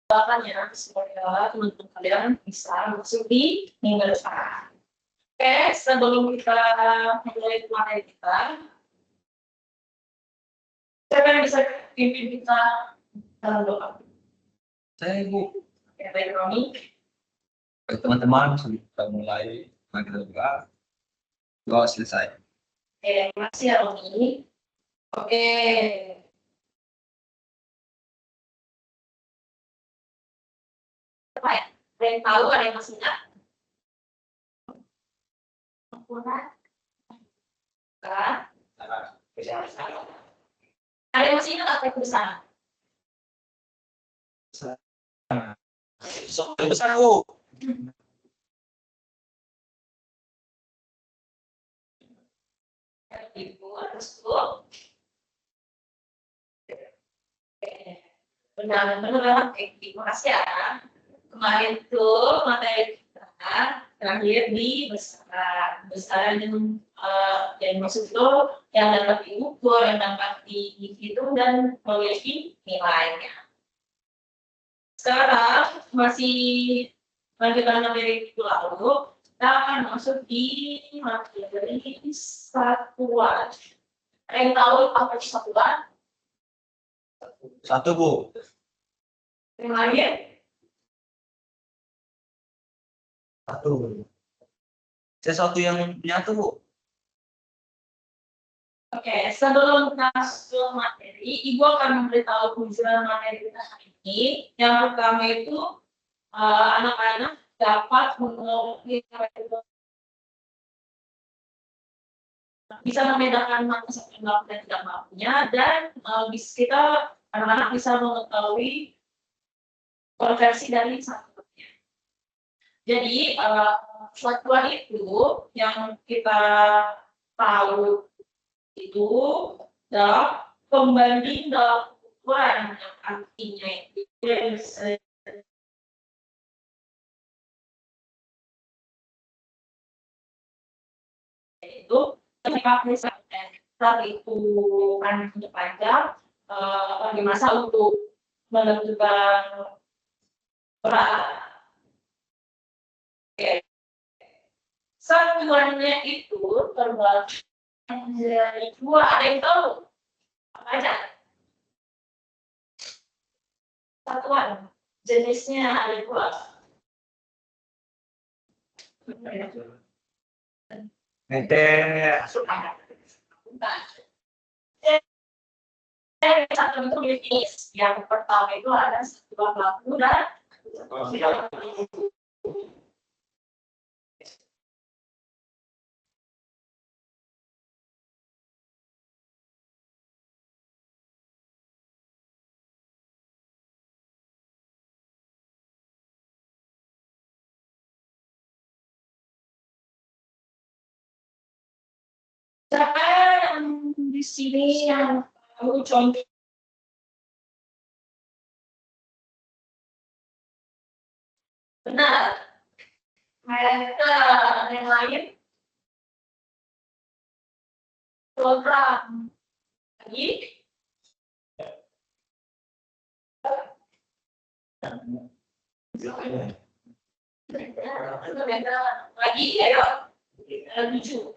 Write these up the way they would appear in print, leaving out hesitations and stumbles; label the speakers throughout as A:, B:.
A: doakannya semoga teman-teman kalian bisa masuk di minggu depan. Oke, sebelum kita mulai materi kita, siapa yang bisa pimpin kita dalam doa?
B: Saya, Bu.
A: Ya, baik, Romi.
B: Baik, teman-teman, kita mulai kita doa. Doa selesai.
A: Oke, terima kasih ya, Romi. Oke. Apa ya? Ada yang tahu, ada yang masih ingat? Ada yang masih ingat apa itu besar?
B: Besar, Bu.
A: Ibu harus tuh. Benar-benar terima kasih ya. Kemarin tuh materi kita terakhir di besaran yang maksud itu yang dapat diukur, yang dapat dihitung dan memiliki nilainya. Sekarang masih lanjutan materi itu lalu kita akan masuk di materi satuan. Ada yang tahu apa itu satuan?
B: Satu, Bu.
A: Yang lain?
B: Satu. Sesuatu yang nyatu, Bu.
A: Oke, sebelum masuk materi, Ibu akan memberitahu tujuan materi kita hari ini. Yang pertama itu anak-anak dapat mengerti bisa membedakan mana yang mampu dan tidak mampunya, dan kita anak-anak bisa mengetahui konversi dari satuannya. Jadi satuan itu yang kita tahu itu adalah pembanding dalam ukuran, yang artinya itu ketika saat itu kan untuk panjang dimasak untuk menentukan berat. Oke. Satuannya itu terbagi dari dua. Ada yang tahu apa aja? Satuan jenisnya ada dua.
B: Meter.
A: Satu itu jenis. Yang pertama itu ada satuan baku dan siapa yang di sini yang tahu contoh? Benar. Ada yang lain? Program lagi? Lagi, ayo. 7.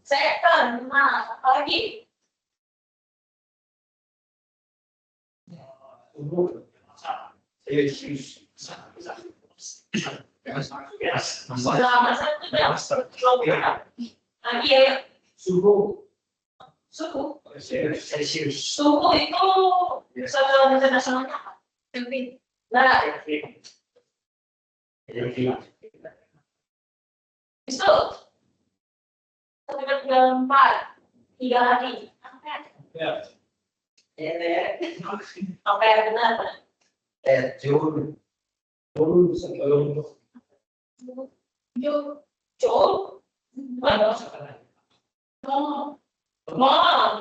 A: Second, nah, apa lagi? Lagi ya. Suhu itu satuan internasionalnya apa? Nah, itu 1,4 3 hari. Ampere benar.
B: Joule.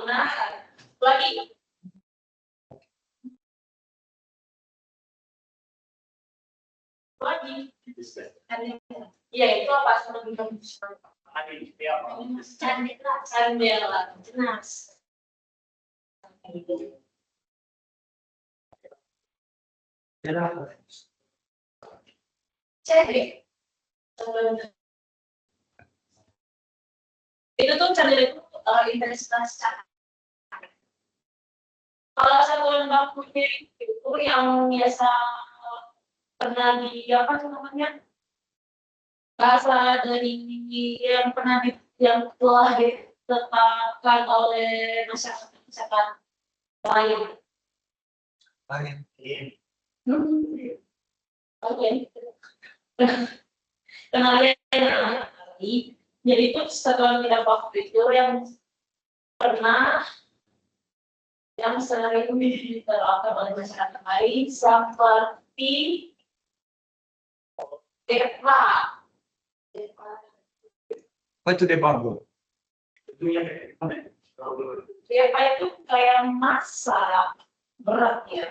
A: Nah, lagi. Ya itu apa sebelum candela jelas. Cek deh. Itu tuh cari itu intensitas cahaya. Kalau satuan bakunya itu yang biasa pernah di apa namanya bahasa dari yang pernah yang telah ditetapkan oleh masyarakat lain. Oke. Kenalian lagi. Jadi itu satuan tidak baku itu yang pernah yang sering diterapkan oleh masyarakat lain seperti DEPA.
B: Apa itu Depago?
A: DEPA itu kayak massa berat ya,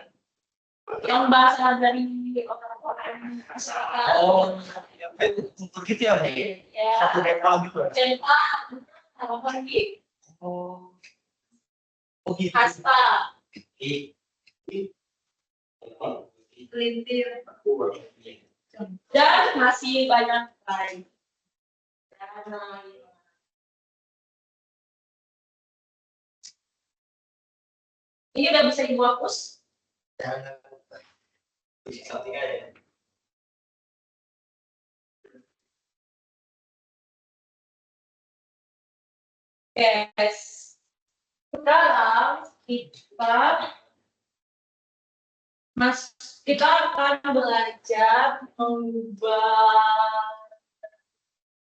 A: yang bahasa dari orang-orang masyarakat.
B: Oh, begitu ya?
A: Ya.
B: Satu Depa gitu.
A: DEPA apa lagi?
B: Oh, gitu.
A: Hasta,
B: Oh,
A: kelintir, dan masih banyak lain. Ini udah bisa ibu hapus? Yes. Sekarang kita akan belajar mengubah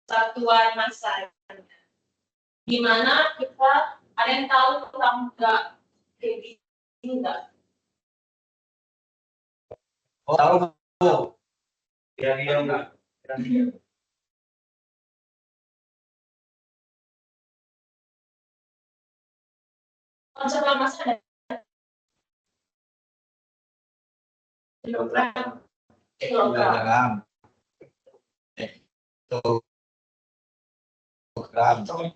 A: satuan massa. Gimana kita ada yang tahu tentang kayak gini enggak?
B: oh, tahu. Kira-kira enggak?
A: Konsep massa ada kilogram.
B: Kilogram. Tuh. Gram.
A: Terus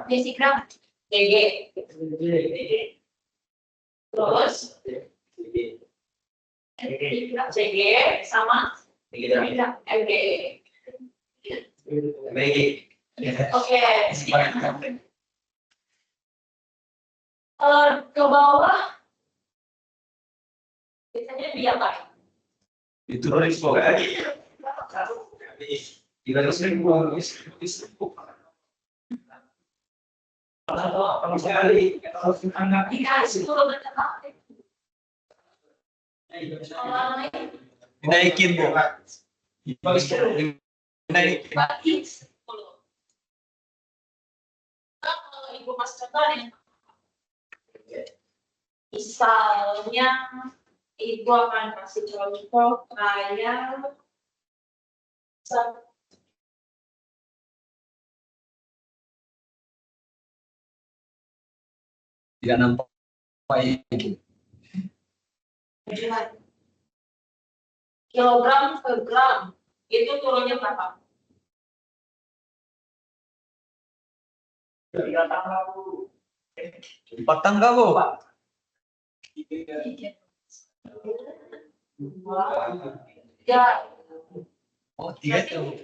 A: desigram, DG. Terus CG sama MG. Oke. Ke bawah biasanya diapa?
B: Itu risiko lagi. 300.000. Kalau sekali harus anak
A: Dikasih dulu
B: dinaikin Bu. Dinaikin.
A: bagi 10. Kalau ibu mas contoh misalnya ibu akan kasih contoh kayak
B: Tidak nampak Ibu.
A: kilogram per gram itu turunnya berapa?
B: Empat tangga Bu.
A: Ya.
B: Oh, 3 tuh.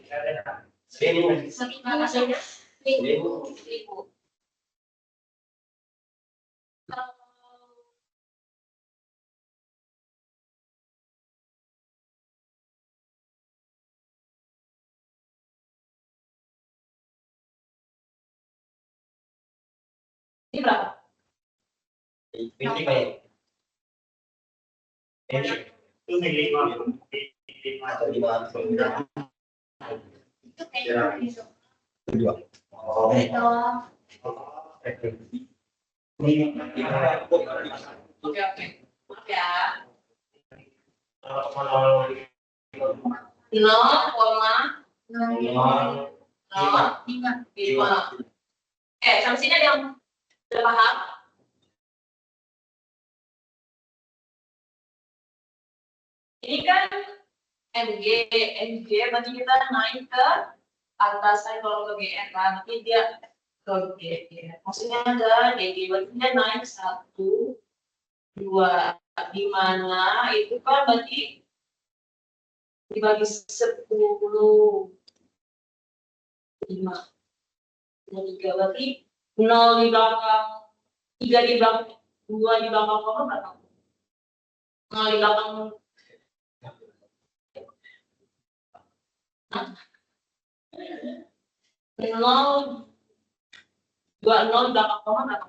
A: 1.000. Ini berapa?
B: Kedua.
A: Oke. Maaf ya. 0,0 Lima. Sampai sini ada yang udah paham? Ini kan MG berarti kita naik ke atas saya kalau ke GR kan, nanti dia ke GR. Maksudnya ada DG berarti dia naik 1, 2, di mana itu kan berarti dibagi 10, 5, 3 berarti 0 di belakang, 3 di belakang, 2 di belakang koma berapa? 0 di belakang 0, 20 di belakang koma berapa?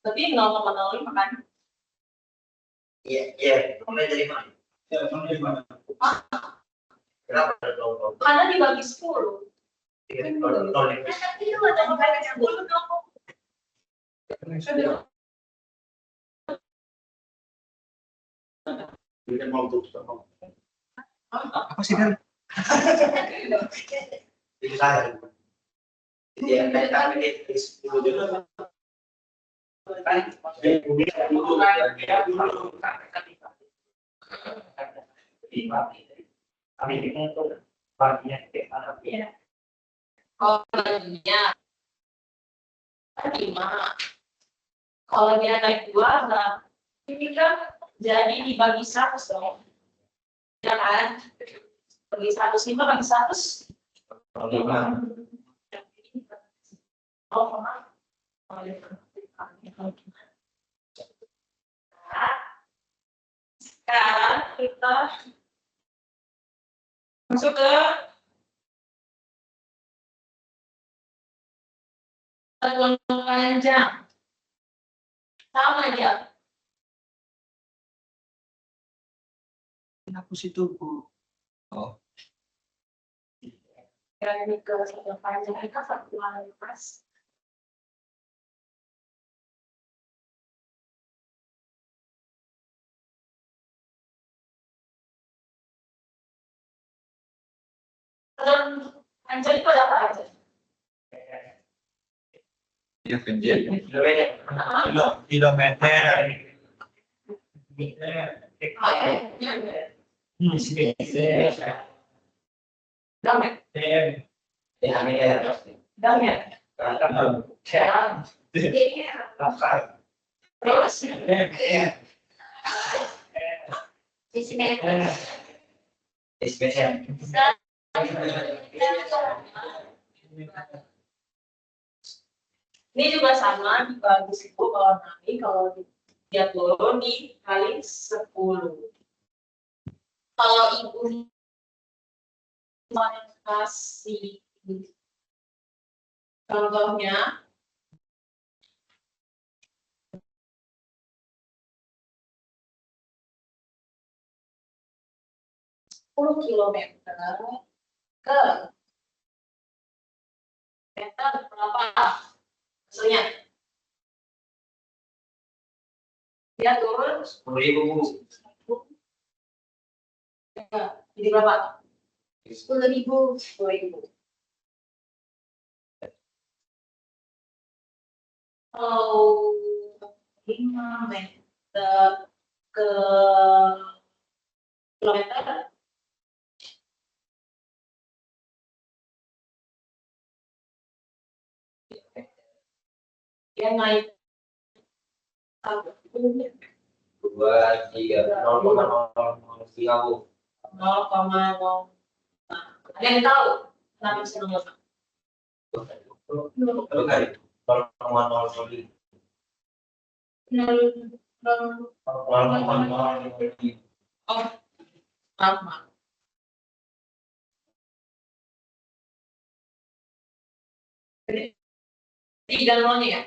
A: Tapi 0,05 kan?
C: Iya, mulai dari mana? Dari mana? Kenapa ada nol?
A: Karena dibagi 10.
C: Nol itu.
A: Itu ada dibagi 10 dong.
C: Kita mau tutup sama.
B: Apa sih Dan?
C: Jadi saya. Jadi yang kami ini 10 dulu. Kan dulu. Kami ini untuk bagian ke mana?
A: Kalau baginya 5. Kalau dia naik 2, nah ini kan jadi dibagi 100 dong. Ya kan? Bagi 100, 5 bagi 100. Oh, sekarang kita masuk ke satuan panjang. Sama aja.
B: Hapus itu, Bu. Oh,
A: Ini ke satuan panjang kita satuan pas. Satuan panjang itu ada apa aja?
B: ya penjel.
C: Kilometer.
A: Damai. Damai. Terus. Ini juga sama dibagi 10 kalau naik, kalau dia turun dikali 10. Kalau ibu kasih contohnya kilometer ke meter berapa hasilnya? Dia turun
C: 10.000.
A: jadi berapa? 10.000. 10.000. Kalau 5 meter ke kilometer dia naik
C: 2, 3, 0,003.
A: 0,0. Ada yang tahu kenapa bisa nomor?
C: Kali 0,003.
A: 0,0. Oh, maaf. Tiga nolnya ya?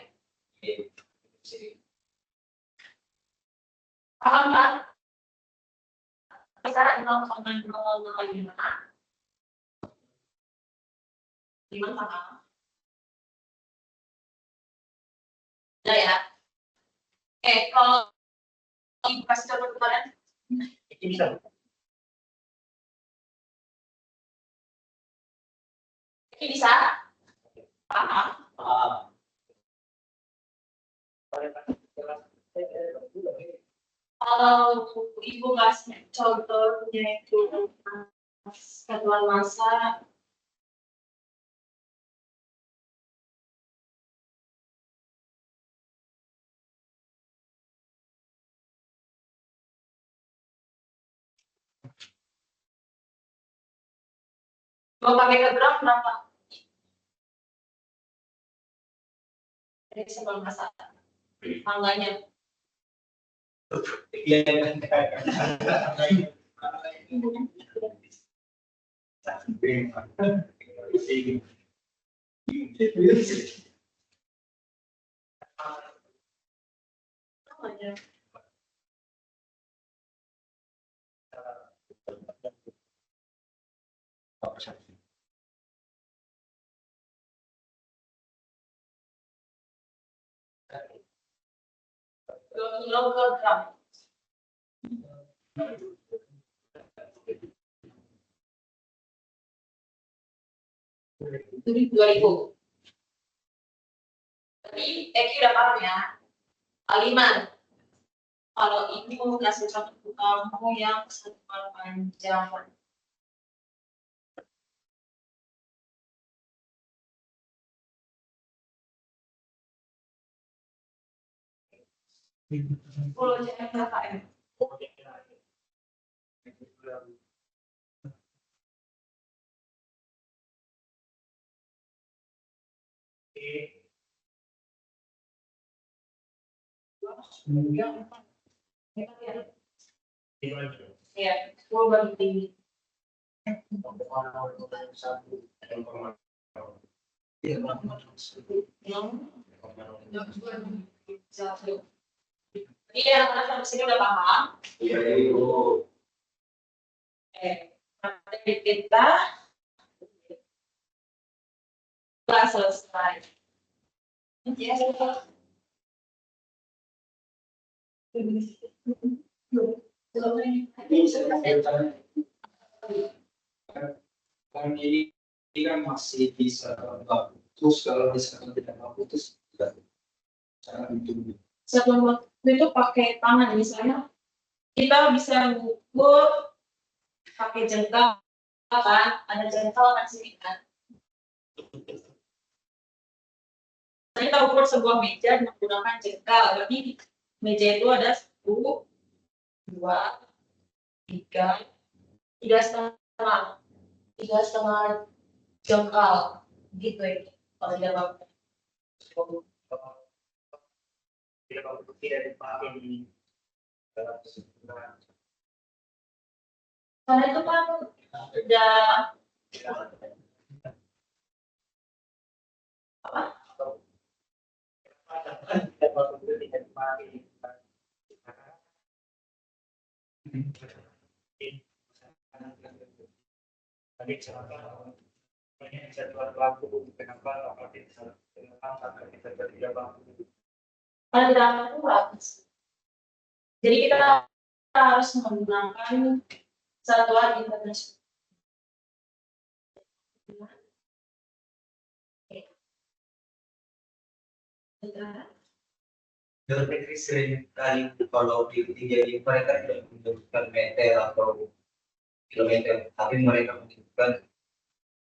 A: Paham kan? Bisa 0,005. Gimana paham? Udah ya? Kalau ibu kasih contoh kemarin,
C: Ini bisa.
A: Ini bisa paham. Kalau ibu kasih contohnya itu satuan massa, mau pakai keberapa berapa? Ini satuan massa, tangganya. Kilogram. Jadi 2000. Tapi Eki udah paham ya. Aliman. Kalau ibu kasih contoh kamu yang satuan panjang. Pulau JM KKM. Ya, 10 bagi tinggi. Iya, karena sampai sini udah paham.
C: Iya, Ibu.
A: Materi kita telah selesai.
C: Kan ini kan masih bisa bagus, kalau misalkan tidak bagus juga cara itu.
A: Satuan waktu itu pakai tangan, misalnya kita bisa ngukur pakai jengkal kan, ada jengkal kan sini kan. Kita ukur sebuah meja menggunakan jengkal, berarti meja itu ada 1, 2, 3, 3,5, 3,5 jengkal, gitu ya. Kalau tidak apa.
C: Tidak dipakai di
A: Karena itu kan udah apa? Kalau tidak akurat. Jadi kita harus menggunakan satuan internasional.
C: Dalam negeri sering kali kalau jadi mereka tidak menentukan meter atau kilometer, tapi mereka menentukan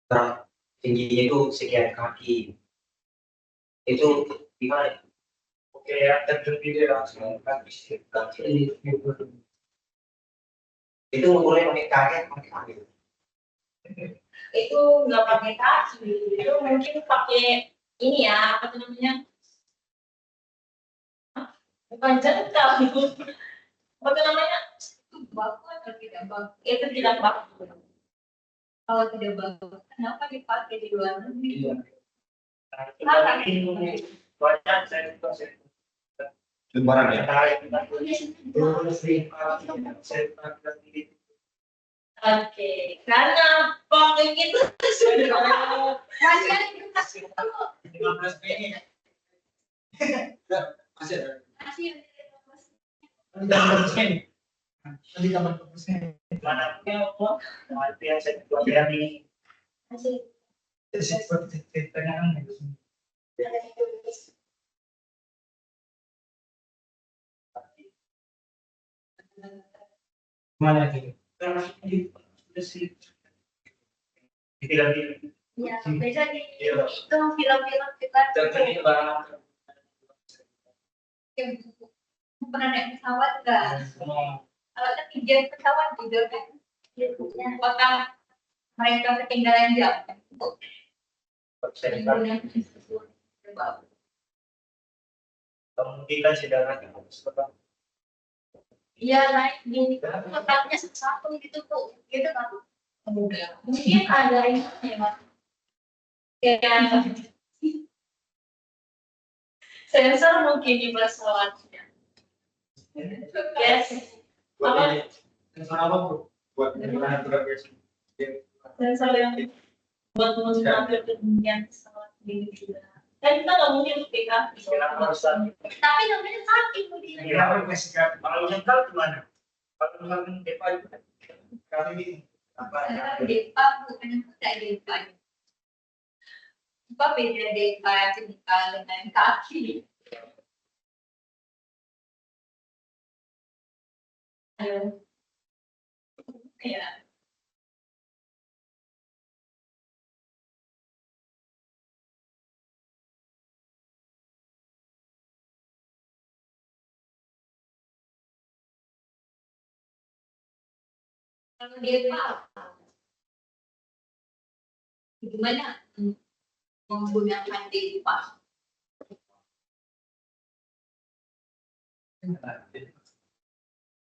C: terang tingginya itu sekian kaki. Itu gimana? Oke, ya, terdiri langsung kaki. Itu mulai pakai kaki, pakai kaki.
A: Itu nggak pakai kaki, itu mungkin pakai ini ya, apa namanya? Bukan jengkal, apa namanya? Baku atau tidak baku? Itu tidak baku. Kalau tidak baku, kenapa dipakai di luar negeri?
C: Banyak saya
B: Lembaran ya.
A: Oke, karena pokoknya itu sudah masih ada
C: 15 ini. Masih ada. Nanti kapan mana punya apa? Mati yang saya buat ini.
A: masih
C: Mana gitu? Tidak
A: Ya, beda di itu film-film kita
C: terjadi barang
A: yang pernah naik pesawat nggak? Kalau ketinggian pesawat juga kan, apakah mereka ketinggalan jam? Ketinggalan
C: kemungkinan sedangkan
A: iya naik di kotaknya satu gitu tuh, gitu kan? Mungkin ada ini ya, kayak sensor mungkin di pesawatnya. Yes. Apa?
B: Sensor apa bro? Buat menentukan berat
A: Sensor yang buat mengambil ketinggian pesawat ini juga. Kan kita nggak mungkin pick up. Tapi namanya sakit begini.
C: Kenapa masih kan? Kalau yang tahu gimana? Kalau misalkan depan kami apa?
A: Depa bukan tidak depa. Apa beda depa dengan kaki? Ya. Kalau depa gimana menggunakan depa?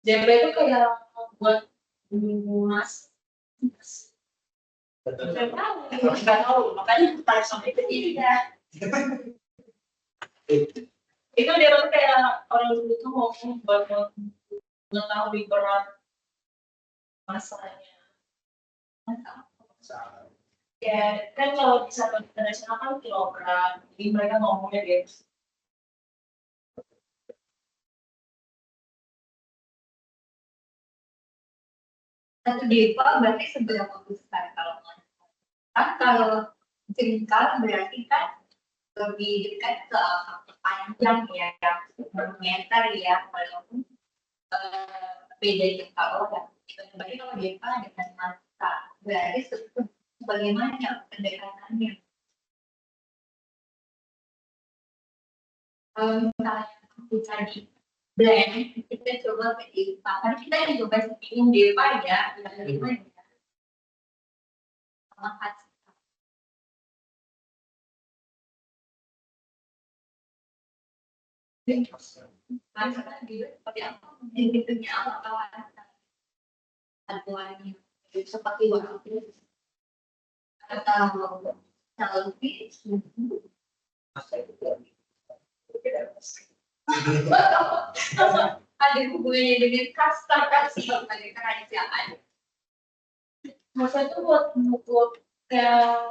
A: DP itu kayak buat mas. Nggak tahu, makanya tarik sampai ke sini ya. Itu dia tuh kayak orang dulu tuh mau buat mengetahui berat masanya. Ya, kan kalau di satu internasional kan kilogram, jadi mereka ngomongnya gitu. Satu depa berarti seberapa besar kalau kan kalau jengkal berarti kan lebih dekat ke panjang ya, meter ya, walaupun beda jengkal orang. Berarti kalau depa dengan mata berarti bagaimana pendekatannya? Misalnya bisa di blend, kita coba ke depa, karena kita juga bingung depa ya, gimana ya, sama hasil. Karena dia seperti apa, bentuknya apa kawan aduannya, seperti waktu atau selfie, ada hubungannya dengan kasta kasih pada kerajaan. Masa itu buat kayak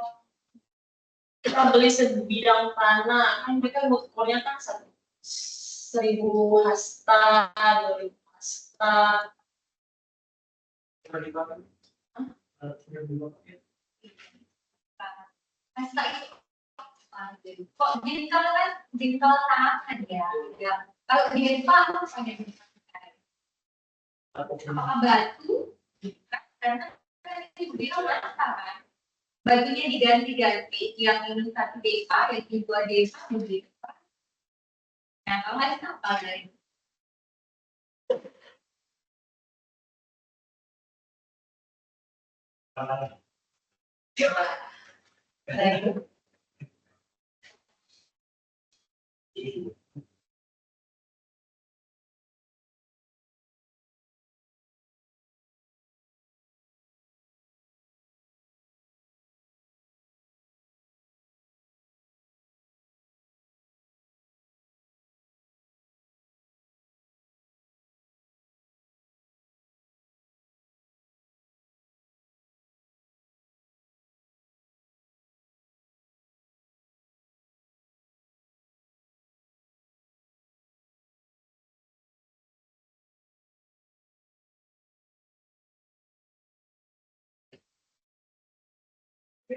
A: kita beli sebidang tanah, kan mereka ngukurnya kan 1.000 hasta, 2.000 hasta. Hasta itu kok jengkal kan jengkal tangan ya. Kalau di Jepang ada apakah batu? Karena itu dia kan batunya diganti-ganti, yang ini satu desa, yang kedua desa begitu. Nah, kalau nggak apa dari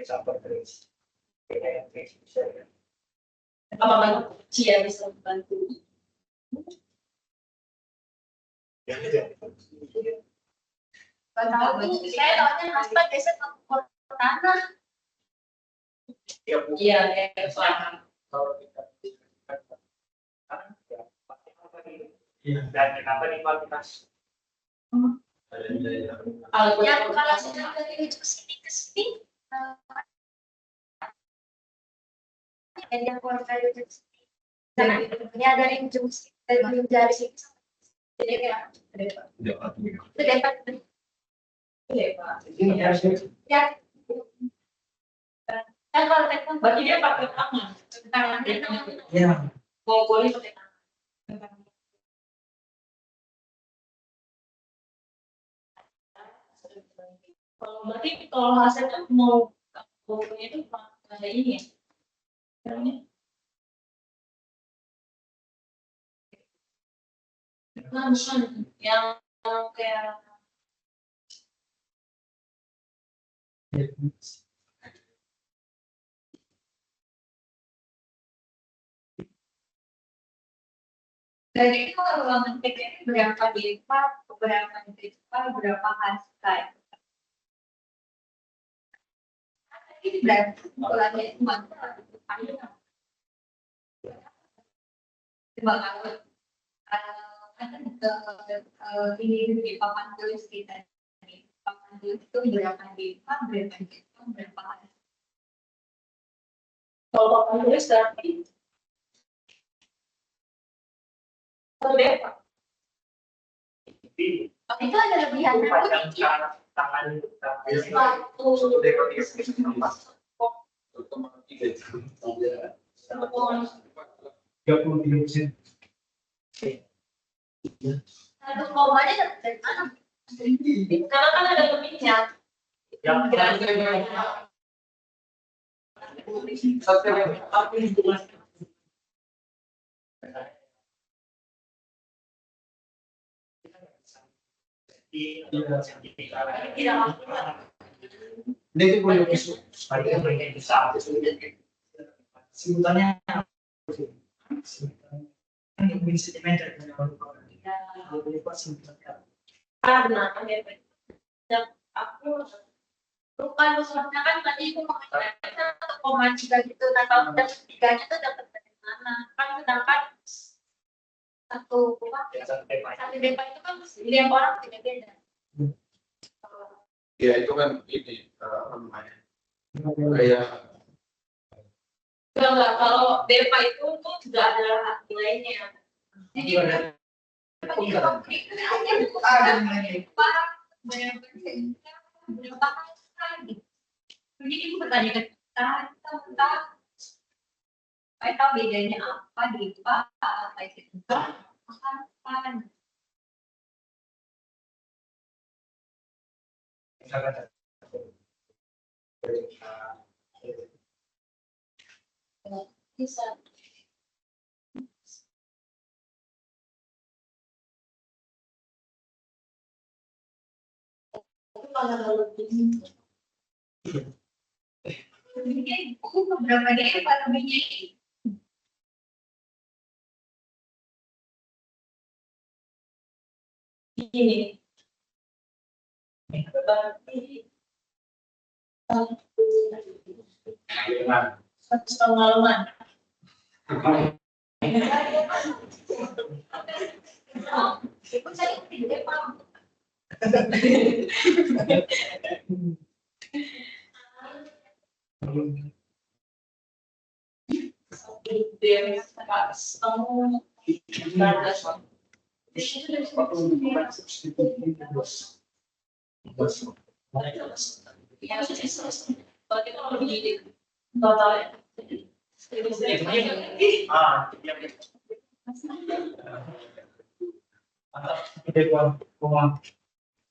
C: Sabar terus.
A: Apa bantu Cia bisa bantu?
D: Saya tahunya husband biasanya tanah.
A: Iya, Eva.
B: Dan kenapa di kualitas?
A: Kalau
D: sudah dari sini ke sini, dan yang keluar dari ujung sini, ini ada yang ujung sini, dari ujung jari sini, jadi kayak itu dapat. Ya. Kan kalau tekan,
A: Berarti dia pakai tangan.
C: Ya.
A: Mau boleh pakai tangan. Kalau berarti kalau hasilnya mau itu pakai ini ya? Bukan yang kayak
D: dari itu ruangan PKN berapa dilipat, berapa dilipat, berapa hasil. Ini berarti mulanya cuma kalau ini di papan tulis kita, papan tulis itu berapa dilipat, berapa dilipat, berapa hasil.
A: kalau papan tulis berarti berapa?
D: Itu ada lebihannya
B: Tangan
D: satu komanya dari mana?
A: Karena kan ada lebihnya.
B: Ini boleh besok. Sebutannya
A: Karena aku
D: Bukan maksudnya kan tadi aku mau satu koma tiga gitu, nah kalau dapat tiganya tuh dapat dari mana? Kan sedangkan satu depa itu kan setiap orang beda-beda.
E: Ya itu kan ini apa namanya kayak
A: enggak kalau depa itu tuh juga ada nilainya.
D: Jadi jadi ibu bertanya ke kita tentang tahu bedanya apa di apa itu apa. Bisa. Ini beberapa daerah pada begini.
A: Ini. Berarti satu pengalaman.
D: Saya tidak paham.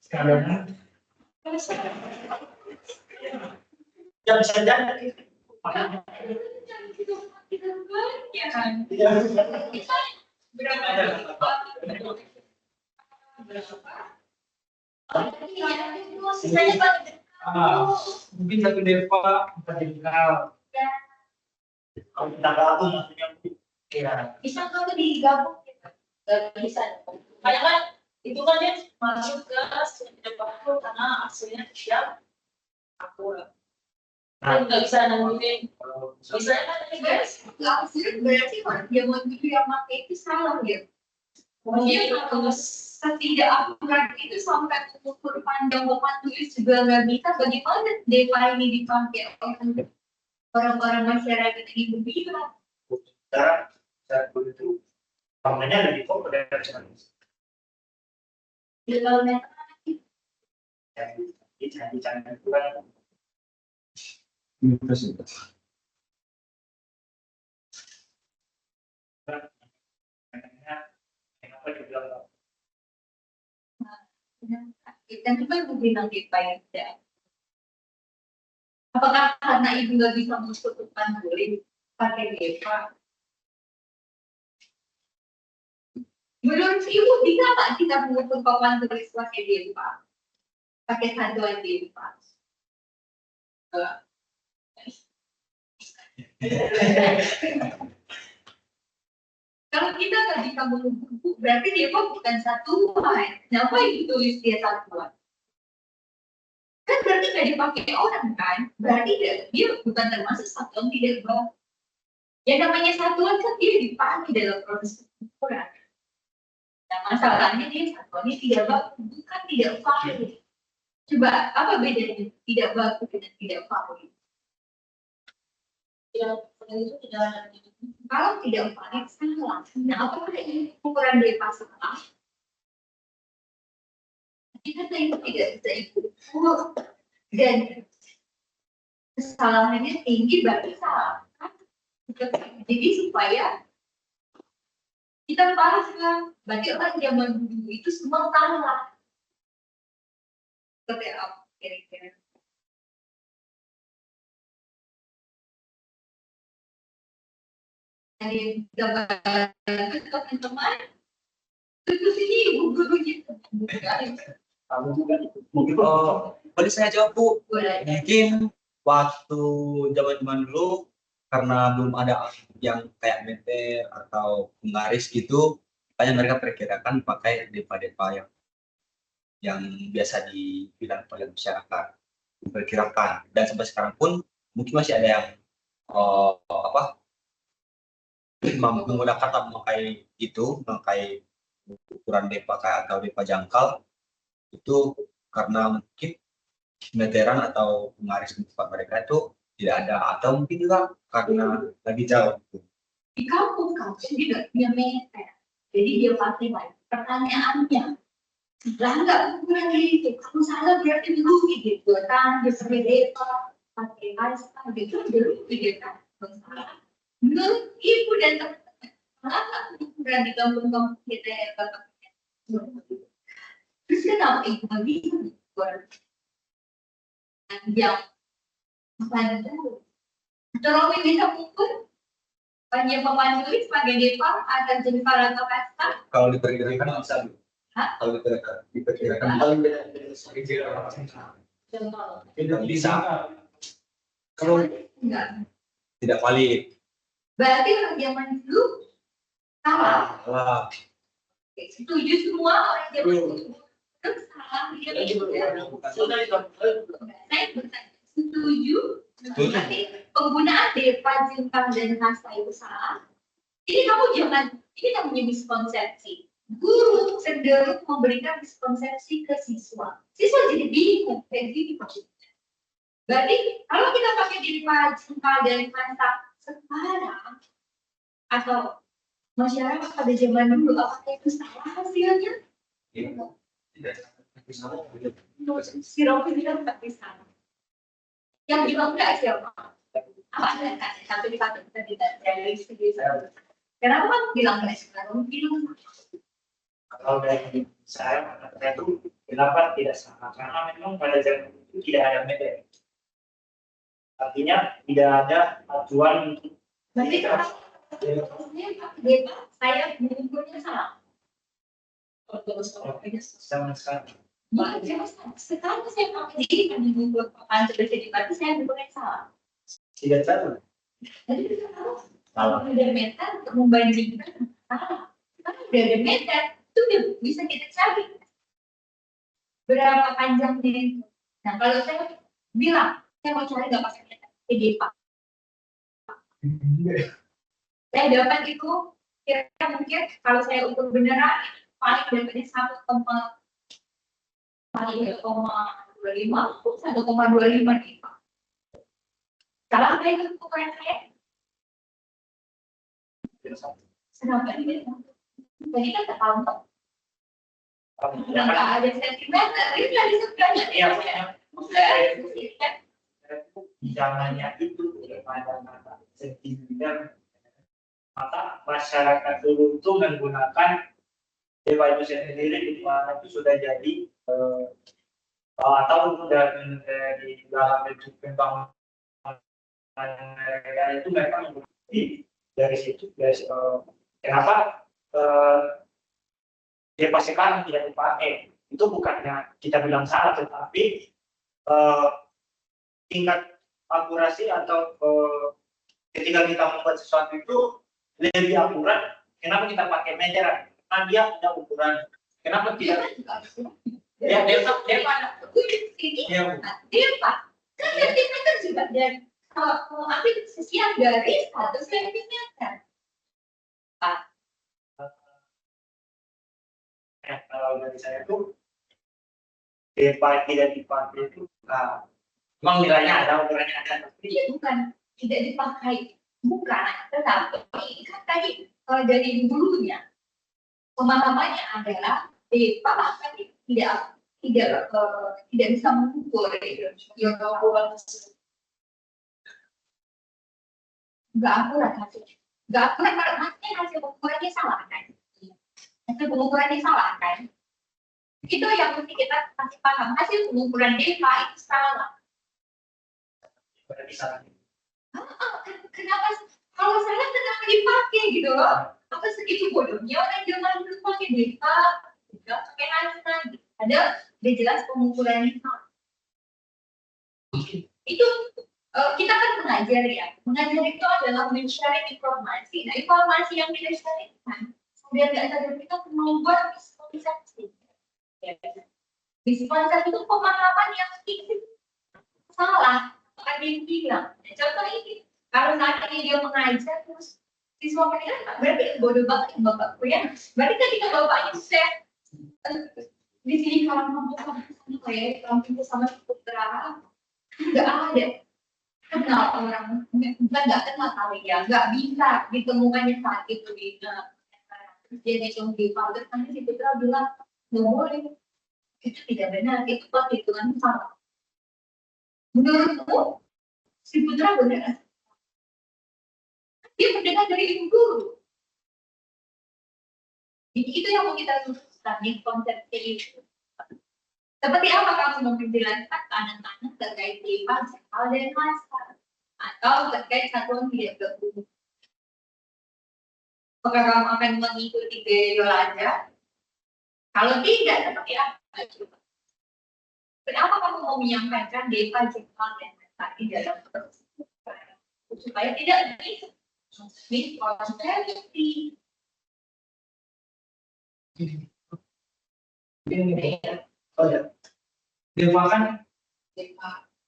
B: Sekarang ya bisa jadi.
D: Ya kan?
B: Mungkin satu depa 4 jengkal. Kalau kita gabung maksudnya kira
D: Bisa kalau digabung gitu.
A: Gak bisa. Makanya kan itu kan dia masuk ke sudah waktu karena hasilnya tidak akurat. Kan nggak bisa nemuin.
B: kalau
A: Misalnya kan tadi guys,
D: Nggak sih, berarti orang zaman dulu yang pakai itu salah ya. Dia harus ketidakakurat itu sampai mengukur panjang papan tulis juga nggak bisa. Bagaimana DEPA ini dipakai oleh orang-orang masyarakat ini berbeda?
B: cara itu bangunnya lebih kok dari
D: Di dalam
B: canggih-canggih itu kan kenapa dibilang
D: kita coba bilang DEPA ya. tidak. Apakah karena ibu nggak bisa menentukan boleh pakai DEPA? Menurut ibu bisa nggak kita mengukur papan tulis pakai DEPA? Pakai satuan DEPA? Kalau kita nggak bisa mengukur, berarti DEPA bukan satuan. Kenapa ibu tulis dia satuan? Kan berarti nggak dipakai orang kan? Berarti dia bukan termasuk satuan tidak baik. Yang namanya satuan kan dia dipakai dalam proses pengukuran. Nah, masalahnya dia satuannya tidak baku, bukan tidak valid. Coba apa bedanya tidak baku dengan tidak valid?
A: yang itu tidak
D: Kalau tidak valid salah. Nah, apakah ini ukuran DEPA salah? Kita itu tidak bisa diukur dan kesalahannya tinggi berarti salah. Jadi supaya kita paham, berarti orang zaman dulu itu semua salah. Seperti apa kira-kira? Dari gambar teman-teman, terus ini guru-gurunya bukan.
B: kamu juga mungkin
C: Boleh saya jawab Bu?
D: Boleh.
C: Mungkin waktu zaman dulu karena belum ada yang kayak meter atau penggaris gitu, makanya mereka perkirakan pakai depa-depa yang biasa dibilang oleh masyarakat, diperkirakan. Dan sampai sekarang pun mungkin masih ada yang menggunakan atau memakai ukuran depa atau depa jangkal itu karena mungkin meteran atau penggaris di tempat mereka itu tidak ada atau mungkin juga karena lagi jauh.
D: Di kampus juga punya meter. Jadi dia pakai lagi. Pertanyaannya, lah nggak ukuran itu. Kalau salah berarti rugi gitu. Kan dia pakai DEPA, pakai ASA gitu, dia rugi dia kan. Menurut ibu dan teman-teman, kenapa ukuran di kampung-kampung kita yang bapak? Terus kenapa ibu nggak bisa ukuran yang apa itu? Kalau ibu bisa ukur banyak papan tulis pakai DEPA atau jempol atau kasta?
C: Kalau diperkirakan bisa. Kalau diperkirakan
B: tidak bisa kalau
D: Enggak.
C: tidak valid.
D: Berarti orang zaman dulu salah.
C: Salah.
D: Setuju semua orang zaman dulu terus salah dia
B: sudah itu
D: saya bertanya setuju berarti penggunaan DEPA jengkal dan kasta itu salah. Ini namanya miskonsepsi. Guru cenderung memberikan miskonsepsi ke siswa. Siswa jadi bingung kayak gini maksudnya. Berarti kalau kita pakai DEPA jengkal dan kasta sekarang atau masyarakat pada zaman dulu apakah itu salah hasilnya? Sirop itu kan tak bisa. Yang bilang enggak siapa? Apa ada kan? Satu di satu kita tidak dari segi. Kenapa kan bilang enggak sekarang? Bilang
B: kalau dari saya itu kenapa tidak sama karena memang pada zaman itu tidak ada meter artinya tidak ada acuan untuk
D: berarti kalau saya mengukurnya salah.
B: sama sekali
D: Sekarang saya pakai jadi kan mengukur papan tulis di depan saya mengukurnya salah.
B: tidak tahu
D: Jadi kita harus Kalau udah meter untuk membandingkan, kalau udah ada meter itu udah bisa kita cari berapa panjangnya itu. Nah kalau saya bilang saya mau cari nggak pakai meter, Pak. Saya dapat itu kira-kira mungkin kalau saya ukur beneran paling dapatnya 1,25 nih. Salah saya itu ukuran saya. Kenapa ini? Jadi kan tak tahu. Nggak ada sentimeter, ini dari sebelahnya.
B: Zamannya itu pada sentimeter, maka masyarakat dulu itu menggunakan dewa itu sendiri di mana itu sudah jadi atau dari dalam bentuk pembangunan itu mereka mengikuti dari situ. Kenapa dewa sekarang tidak dipakai? Itu bukannya kita bilang salah, tetapi tingkat akurasi atau ketika kita membuat sesuatu itu lebih akurat. Kenapa kita pakai meter? Karena dia ada ukuran. Kenapa tidak? Ya, dia
D: kan juga dari kalau ambil sisian dari 1 sentimeter.
B: Kalau dari saya itu tidak dipakai itu. Memang nilainya ada, ukurannya ada.
D: Iya bukan tidak dipakai, bukan. Tetapi kan tadi dari dulunya pemahamannya adalah bahkan tidak bisa mengukur. Nggak akurat hasilnya. Nggak akurat maksudnya hasil pengukurannya salah kan? Hasil pengukurannya salah kan? Itu yang mesti kita kasih paham. Hasil pengukuran DEPA itu salah. Kenapa kalau salah kenapa dipakai gitu loh? Apa segitu bodohnya orang zaman dulu pakai DEPA, tidak pakai hasil. Ada udah jelas pengukurannya salah. Itu kita kan mengajar ya. Mengajar itu adalah men-share informasi. Nah informasi yang kita sharingkan, biar nggak sadar kita membuat visualisasi. Visualisasi itu pemahaman yang salah. Ada yang bilang, contoh ini, kalau saat ini dia mengajar terus siswa menilai, berarti bodoh banget bapakku ya. Berarti ketika bapaknya share di sini kalau ngomong sama kayak kampung sama putra, nggak ada. Kenal orang, nggak kenal kali ya, nggak bisa ditemukannya saat itu di jadi di Father kan si putra bilang nggak boleh, itu tidak benar, itu perhitungan salah. Menurutmu, si putra benar? Dia mendengar dari ibu guru. Jadi itu yang mau kita luruskan di konsep itu. Seperti apa kamu menjelaskan anak-anak terkait IPA, sekal dan master, atau terkait satuan tidak berguna? Apakah kamu akan mengikuti gaya aja? Kalau tidak, seperti apa? Coba. Kenapa kamu mau menyampaikan DEPA, sekal dan master di dalam proses? Supaya tidak miskonsepsi.
B: Oh ya, DEPA kan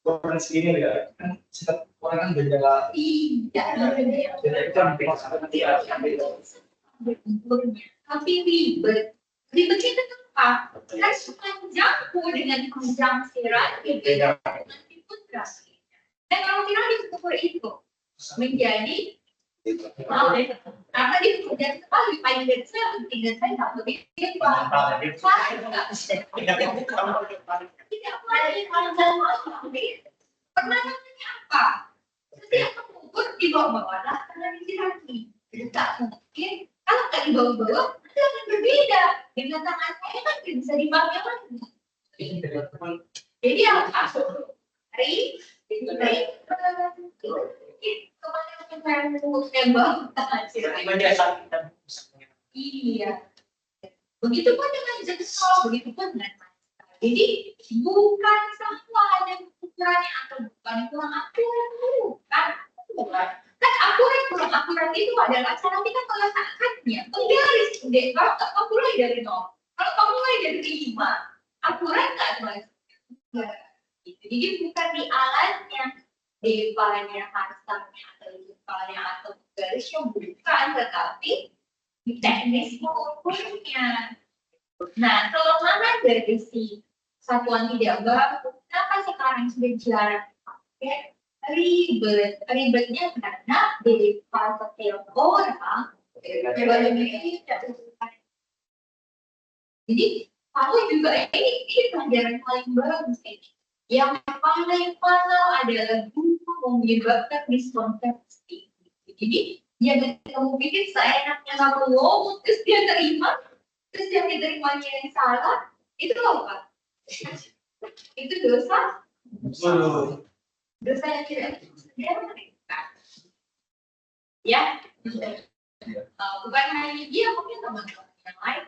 B: orang segini ya, kan setiap orang kan beda. Jadi itu hampir sama dia.
D: Tapi ribet. Ribetnya itu apa? Kan panjangku dengan panjang sirah beda dengan putra. Dan kalau sirah diukur itu menjadi karena dia kemudian sekali paling kecil tidak saya tak lebih tidak lagi pertanyaannya apa? Setiap pengukur di bawah-bawah karena lagi tidak mungkin kalau nggak di bawah-bawah itu akan berbeda dengan tangan saya kan bisa dipakai lagi. Jadi yang aku hari iya, begitu pun dengan jengkol, begitu pun dengan masker. Jadi bukan salah ada ukurannya atau bukan kurang akurat, bukan. Kan akurat kurang akurat itu adalah cara kita meletakkannya. Penggaris deh, kalau kamu mulai dari 0, kalau kamu mulai dari 5, akurat nggak mas? Jadi bukan di alatnya, depannya, hasanya, atau depannya, atau garisnya bukan, tetapi di teknis mengukurnya. Nah, kalau mana dari si satuan tidak baku, kenapa sekarang sudah jarang pakai? Ribetnya karena di setiap orang jadi kamu juga ini pelajaran paling bagus ini. Yang paling fatal adalah guru menyebabkan miskonsepsi. Jadi jangan kamu pikir seenaknya kamu ngomong terus dia terima, terus yang diterimanya yang salah, itu apa? Itu dosa. Dosa yang tidak ya, bukan hanya dia, mungkin teman-teman yang lain.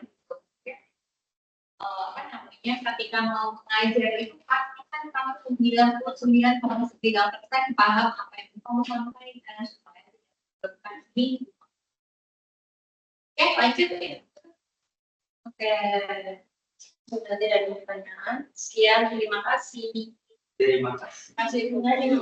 D: Apa namanya, ketika mau mengajar itu pastikan kamu 99,9% paham apa yang kamu sampaikan supaya tidak di. Oke, lanjut ya. Oke, sudah tidak ada pertanyaan. Sekian, terima kasih.
C: Terima kasih.
D: Terima kasih.